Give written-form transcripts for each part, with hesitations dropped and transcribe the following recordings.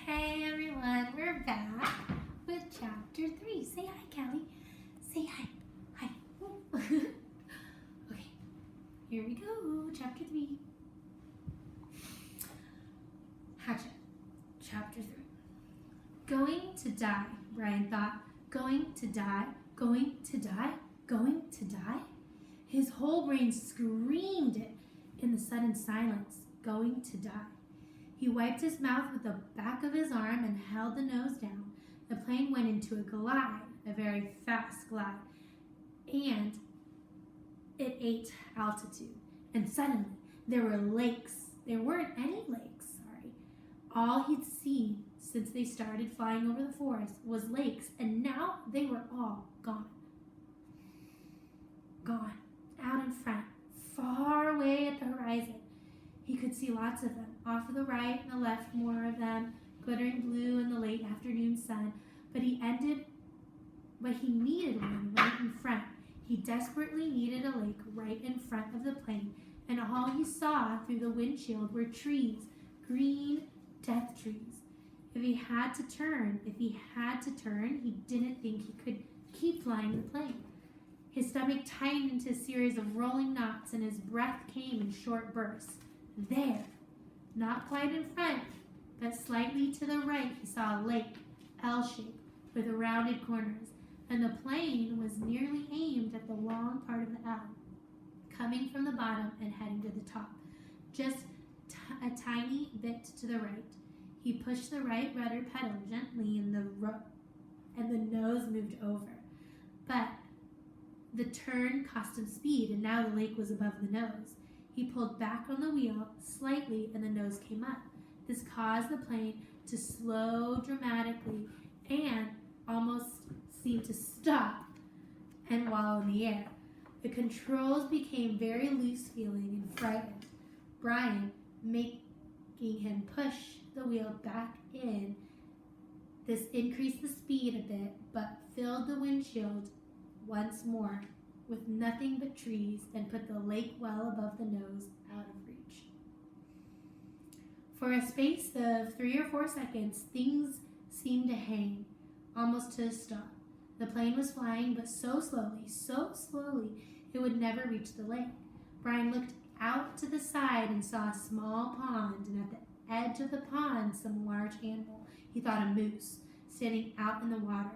Hey everyone, we're back with chapter 3. Say hi, Callie. Say hi. Hi. Okay, here we go. Chapter 3. Hatchet. Chapter 3. Going to die, Brian thought. Going to die, going to die, going to die. His whole brain screamed it in the sudden silence. Going to die. He wiped his mouth with the back of his arm and held the nose down. The plane went into a glide, a very fast glide, and it ate altitude. And suddenly, there were lakes. There weren't any lakes, sorry. All he'd seen since they started flying over the forest was lakes, and now they were all gone. Gone, out in front, far away at the horizon. He could see lots of them, off to the right and the left, more of them, glittering blue in the late afternoon sun. But he needed one right in front. He desperately needed a lake right in front of the plane, and all he saw through the windshield were trees, green death trees. If he had to turn, he didn't think he could keep flying the plane. His stomach tightened into a series of rolling knots, and his breath came in short bursts. There, not quite in front, but slightly to the right, he saw a lake, L-shaped, with rounded corners, and the plane was nearly aimed at the long part of the L, coming from the bottom and heading to the top, just a tiny bit to the right. He pushed the right rudder pedal gently and the nose moved over, but the turn cost him speed, and now the lake was above the nose. He pulled back on the wheel slightly and the nose came up. This caused the plane to slow dramatically and almost seemed to stop and while in the air. The controls became very loose feeling and frightened. Brian, making him push the wheel back in. This increased the speed a bit but filled the windshield once more with nothing but trees and put the lake well above the nose, out of reach. For a space of 3 or 4 seconds, things seemed to hang, almost to a stop. The plane was flying, but so slowly, it would never reach the lake. Brian looked out to the side and saw a small pond, and at the edge of the pond, some large animal. He thought a moose, standing out in the water,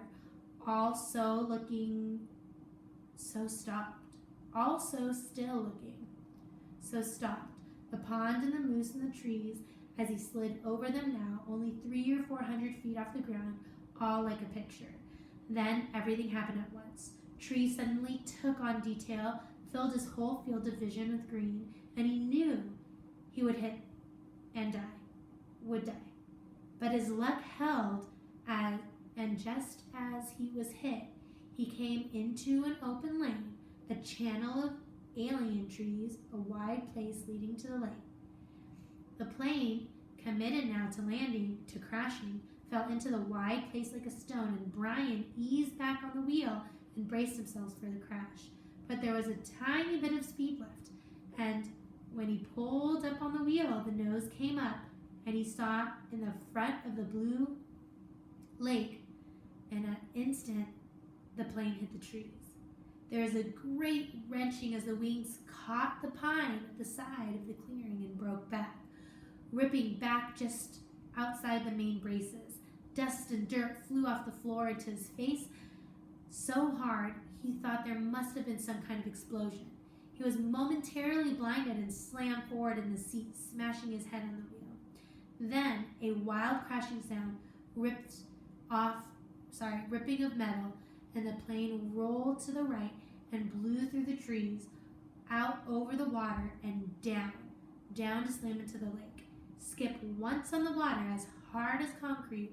also looking so stopped, also still looking, so stopped. The pond and the moose and the trees, as he slid over them now, only 300 or 400 feet off the ground, all like a picture. Then everything happened at once. Trees suddenly took on detail, filled his whole field of vision with green, and he knew he would hit and would die. But his luck held, and just as he was hit, he came into an open lane, a channel of alien trees, a wide place leading to the lake. The plane, committed now to landing, to crashing, fell into the wide place like a stone, and Brian eased back on the wheel and braced himself for the crash. But there was a tiny bit of speed left, and when he pulled up on the wheel, the nose came up, and he saw in the front of the blue lake, in an instant, the plane hit the trees. There was a great wrenching as the wings caught the pine at the side of the clearing and broke back, ripping back just outside the main braces. Dust and dirt flew off the floor into his face so hard he thought there must have been some kind of explosion. He was momentarily blinded and slammed forward in the seat, smashing his head on the wheel. Then a wild crashing sound, ripping of metal, and the plane rolled to the right and blew through the trees, out over the water and down to slam into the lake. Skipped once on the water as hard as concrete,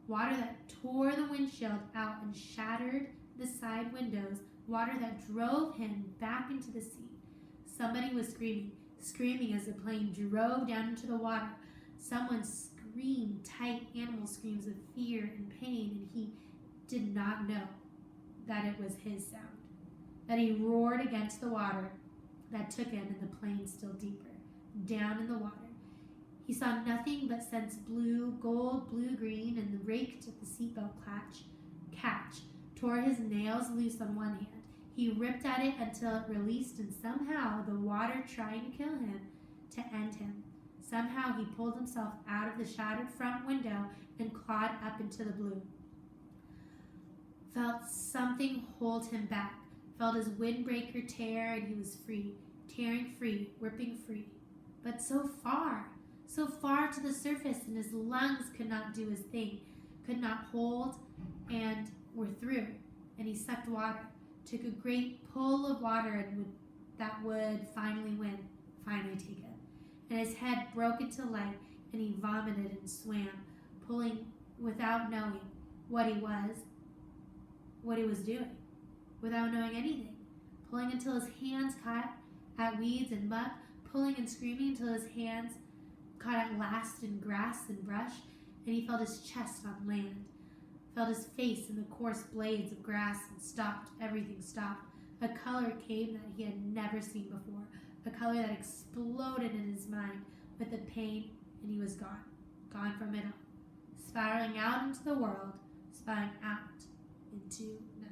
water that tore the windshield out and shattered the side windows, water that drove him back into the seat. Somebody was screaming as the plane drove down into the water. Someone screamed tight animal screams of fear and pain, and he did not know that it was his sound, that he roared against the water that took him and the plane still deeper, down in the water. He saw nothing but scents blue, gold, blue-green, and raked at the seatbelt catch, tore his nails loose on one hand. He ripped at it until it released, and somehow the water trying to kill him, to end him. Somehow he pulled himself out of the shattered front window and clawed up into the blue. Felt something hold him back. Felt his windbreaker tear, and he was free, tearing free, ripping free. But so far to the surface, and his lungs could not do his thing, could not hold, and were through. And he sucked water, took a great pull of water, and that would finally take it. And his head broke into light, and he vomited and swam, pulling without knowing what he was doing, without knowing anything, pulling until his hands caught at weeds and muck, pulling and screaming until his hands caught at last in grass and brush, and he felt his chest on land, felt his face in the coarse blades of grass, and everything stopped. A color came that he had never seen before, a color that exploded in his mind with the pain, and he was gone from it all, spiraling out into the world, spiraling out into nothing.